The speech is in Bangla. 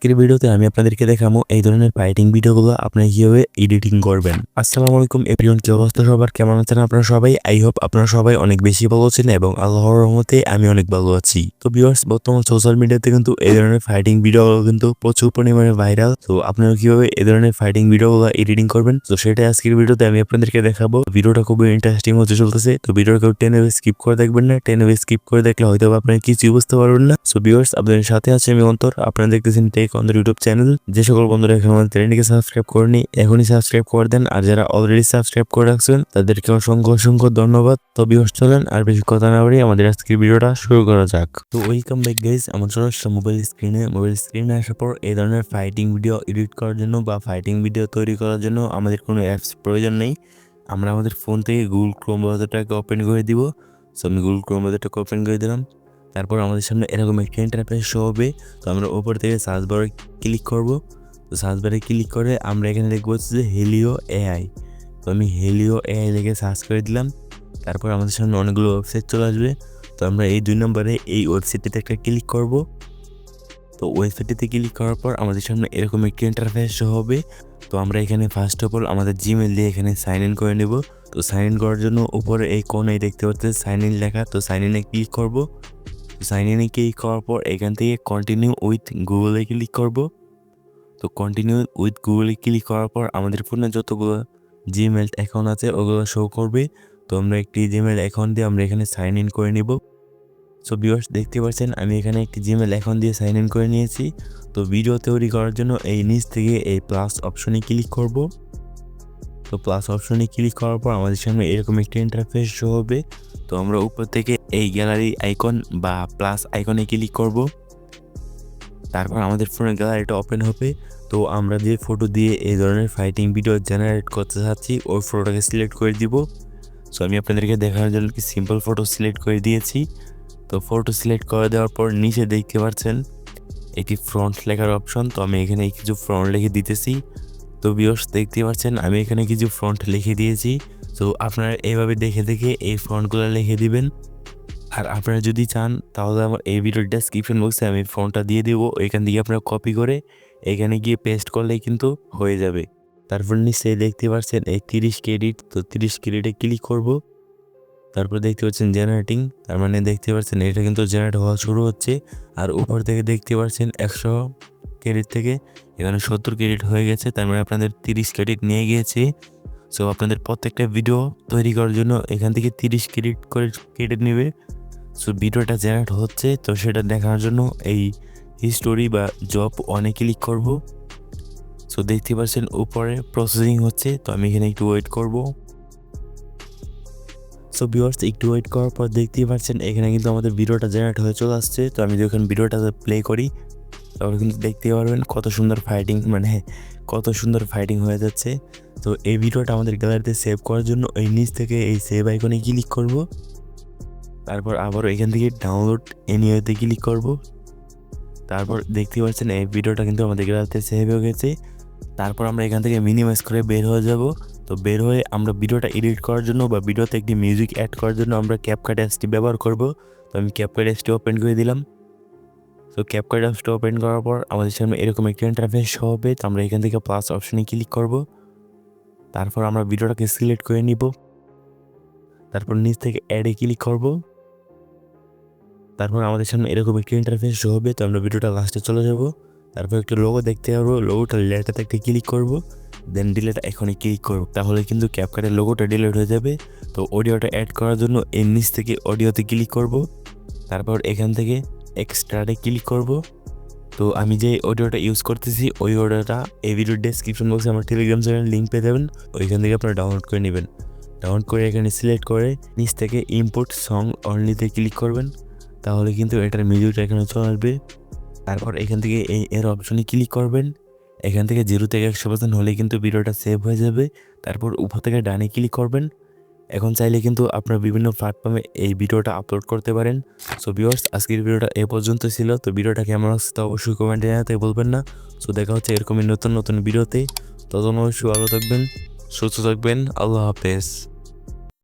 আজকের ভিডিওতে আমি আপনাদেরকে দেখাবো এই ধরনের ফাইটিং ভিডিওগুলো আপনি কিভাবে এডিটিং করবেন। আসসালামু আলাইকুম এভরিওয়ান, কি অবস্থা সবার, কেমন আছেন আপনারা সবাই? আই হোপ আপনারা সবাই অনেক বেশি ভালো আছেন এবং আল্লাহর রহমতে আমি অনেক ভালো আছি। তো ভিউয়ার্স, বর্তমান সোশ্যাল মিডিয়াতে কিন্তু এই ধরনের ফাইটিং ভিডিওগুলো কিন্তু প্রচুর পরিমাণে ভাইরাল। তো আপনারা কিভাবে এই ধরনের ফাইটিং ভিডিওগুলো এডিটিং করবেন, তো সেটা আজকের ভিডিওতে আমি আপনাদেরকে দেখাবো। ভিডিওটা খুবই ইন্টারেস্টিং হতে চলতেছে, তো ভিডিওটা কেউ টেনে স্কিপ করে দেখবেন না। টেনে স্কিপ করে দেখলে হয়তো আপনারা কিছুই বুঝতে পারবেন না। সো ভিউয়ার্স, আপনাদের সাথে আছে আমি অন্তর, আপনারা দেখতেছেন টেক অন্তর ইউটিউব চ্যানেল। যে সকল বন্ধুরা এখন আমাদের চ্যানেলটিকে সাবস্ক্রাইব করেনি, এখনই সাবস্ক্রাইব করে দেন, আর যারা অলরেডি সাবস্ক্রাইব করে রাখছেন তাদেরকে অসংখ্য অসংখ্য ধন্যবাদ। তো ভিউয়ার্স, চলেন আর বেশি কথা না বলে আমাদের আজকের ভিডিওটা শুরু করা যাক। তো ওয়েলকাম ব্যাক গাইস, আমার চলে মোবাইল স্ক্রিনে আসার পর এই ধরনের ফাইটিং ভিডিও এডিট করার জন্য বা ফাইটিং ভিডিও তৈরি করার জন্য আমাদের কোনো অ্যাপস প্রয়োজন নেই। আমরা আমাদের ফোন থেকে গুগল ক্রোম ব্রাউজারটাকে ওপেন করে দিব। সো আমি গুগল ক্রোম ব্রাউজারটাকে ওপেন করে দিলাম। তারপর আমাদের সামনে এরকম একটা ইন্টারফেস শো হবে। তো আমরা উপর থেকে সার্চ বারে ক্লিক করব। তো সার্চ বারে ক্লিক করে আমরা এখানে দেখবো যে হেলিও এআই। তো আমি হেলিও এআই লিখে সার্চ করে দিলাম। তারপর আমাদের সামনে অনেকগুলো ওয়েবসাইট চলে আসবে। তো আমরা এই 2 নম্বরে এই ওয়েবসাইটটিতে একটা ক্লিক করব। তো ওয়েবসাইটটিতে ক্লিক করার পর আমাদের সামনে এরকম একটা ইন্টারফেস শো হবে। তো আমরা এখানে ফার্স্ট অফ অল আমাদের জিমেল দিয়ে এখানে সাইন ইন করে নেব। তো সাইন ইন করার জন্য উপরে এই কোণে দেখতে পাচ্ছেন সাইন ইন লেখা। তো সাইন ইনে ক্লিক করব। সাইন ইনে ক্লিক করার পর এখান থেকে কন্টিনিউ উইথ গুগলে ক্লিক করব। তো কন্টিনিউ উইথ গুগলে ক্লিক করার পর আমাদের ফোনে যতগুলো জিমেল অ্যাকাউন্ট আছে ওগুলো শো করবে। তো আমরা একটি জিমেল অ্যাকাউন্ট দিয়ে আমরা এখানে সাইন ইন করে নেব। সো ভিউয়ার্স, দেখতে পাচ্ছেন আমি এখানে একটি জিমেল অ্যাকাউন্ট দিয়ে সাইন ইন করে নিয়েছি। তো ভিডিও তৈরি করার জন্য এই নিচ থেকে এই প্লাস অপশনে ক্লিক করব। তো প্লাস অপশনে ক্লিক করার পর আমাদের সামনে এরকম একটা ইন্টারফেস শো হবে। তো আমরা উপর থেকে এই গ্যালারি আইকন বা প্লাস আইকনে ক্লিক করব। তারপর আমাদের ফোনের গ্যালারিটা ওপেন হবে। তো আমরা যে ফটো দিয়ে এই ধরনের ফাইটিং ভিডিও জেনারেট করতে চাচ্ছি ওই ফটোটাকে সিলেক্ট করে দিব। সো আমি আপনাদেরকে দেখানোর জন্য কি সিম্পল ফটো সিলেক্ট করে দিয়েছি। তো ফটো সিলেক্ট করে দেওয়ার পর নিচে দেখতে পাচ্ছেন একটি ফ্রন্ট লেখার অপশন। তো আমি এখানে কিছু ফ্রন্ট লিখে দিতেছি। তো ভিউয়ার্স, দেখতে পাচ্ছেন আমি এখানে কিছু ফ্রন্ট লিখে দিয়েছি। তো আপনারা এইভাবে দেখে দেখে এই ফ্রন্টগুলো লিখে দিবেন। আর আপনারা যদি চান তাহলে আমার এই ভিডিওর ডেসক্রিপশন বক্সে আমি ফোনটা দিয়ে দেবো, এখান থেকে আপনারা কপি করে এখানে গিয়ে পেস্ট করলেই কিন্তু হয়ে যাবে। তারপর নিশ্চয়ই দেখতে পাচ্ছেন এই 30 ক্রেডিট। তো 30 ক্রেডিটে ক্লিক করব। তারপর দেখতে পাচ্ছেন জেনারেটিং, তার মানে দেখতে পাচ্ছেন এটা কিন্তু জেনারেট হওয়া শুরু হচ্ছে। আর উপর থেকে দেখতে পাচ্ছেন 100 ক্রেডিট থেকে এখানে 70 ক্রেডিট হয়ে গেছে, তার মানে আপনাদের 30 ক্রেডিট নিয়ে গিয়েছে। সো আপনাদের প্রত্যেকটা ভিডিও তৈরি করার জন্য এখান থেকে 30 ক্রেডিট করে ক্রেডিট নেবে। সো ভিডিওটা জেনারেট হচ্ছে, তো সেটা দেখার জন্য এই হিস্টোরি বা জব অনে ক্লিক করব। সো দেখতে পাচ্ছেন উপরে প্রসেসিং হচ্ছে, তো আমি এখানে একটু ওয়েট করব। সো ভিউয়ার্স, একটু ওয়েট করার পর দেখতেই পাচ্ছেন এখানে কিন্তু আমাদের ভিডিওটা জেনারেট হয়ে চলে আসছে। তো আমি যখন ভিডিওটা প্লে করি তাহলে কিন্তু দেখতে পারবেন কত সুন্দর ফাইটিং হয়ে যাচ্ছে। তো এই ভিডিওটা আমাদের গ্যালারিতে সেভ করার জন্য এই নিচ থেকে এই সেভ আইকনে ক্লিক করব। তারপর আবারও এখান থেকে ডাউনলোড এনিওয়েতে ক্লিক করব। তারপর দেখতে পাচ্ছেন এই ভিডিওটা কিন্তু আমাদের গ্যালারিতে সেভ হয়ে গেছে। তারপর আমরা এখান থেকে মিনিমাইজ করে বের হয়ে যাব। তো বের হয়ে আমরা ভিডিওটা এডিট করার জন্য বা ভিডিওতে একটি মিউজিক অ্যাড করার জন্য আমরা ক্যাপকাট অ্যাপসটি ব্যবহার করব। তো আমি ক্যাপকাট অ্যাপসটি ওপেন করে দিলাম। তো ক্যাপকাট অ্যাপসটি ওপেন করার পর আমাদের সামনে এরকম একটি ইন্টারফেস শো হবে। তো আমরা এখান থেকে প্লাস অপশনে ক্লিক করব। তারপর আমরা ভিডিওটাকে সিলেক্ট করে নিব। তারপর নিচ থেকে অ্যাডে ক্লিক করব। তারপর আমাদের সামনে এরকম একটি ইন্টারফেস শো হবে। তো আমরা ভিডিওটা লাস্টে চলে যাব। তারপর একটা লোগো দেখতে পারবো, লোগোটা লেটাতে একটা ক্লিক করব, দেন ডিলিট এখনই ক্লিক করব। তাহলে কিন্তু ক্যাপকাটের লোগোটা ডিলিট হয়ে যাবে। তো অডিওটা অ্যাড করার জন্য এর নিচ থেকে অডিওতে ক্লিক করব। তারপর এখান থেকে এক্সট্রাতে ক্লিক করব। তো আমি যে অডিওটা ইউজ করতেছি ওই অডিওটা এই ভিডিওর ডেসক্রিপশন বক্সে আমার টেলিগ্রাম চ্যানেল লিঙ্ক পেয়ে যাবেন, ওইখান থেকে আপনারা ডাউনলোড করে নেবেন। ডাউনলোড করে এখানে সিলেক্ট করে নিচ থেকে ইম্পোর্ট সং অনলিতে ক্লিক করবেন। তাহলে কিন্তু এটার মিউজিকটা এখানে চলে আসবে। তারপর এখান থেকে এর অপশনে ক্লিক করবেন। এখান থেকে 0 থেকে 100% হলে কিন্তু ভিডিওটা সেভ হয়ে যাবে। তারপর উপর থেকে ডানে ক্লিক করবেন। এখন চাইলে কিন্তু আপনার বিভিন্ন প্ল্যাটফর্মে এই ভিডিওটা আপলোড করতে পারেন। সো ভিউয়ার্স, আজকের ভিডিওটা এ পর্যন্ত ছিল। তো ভিডিওটা কেমন আসছে তা অবশ্যই কমেন্টে জানাতে বলবেন না। সো দেখা হচ্ছে এরকমই নতুন নতুন ভিডিওতে। ততক্ষণ অবশ্যই ভালো থাকবেন, সুস্থ থাকবেন। আল্লাহ হাফেজ।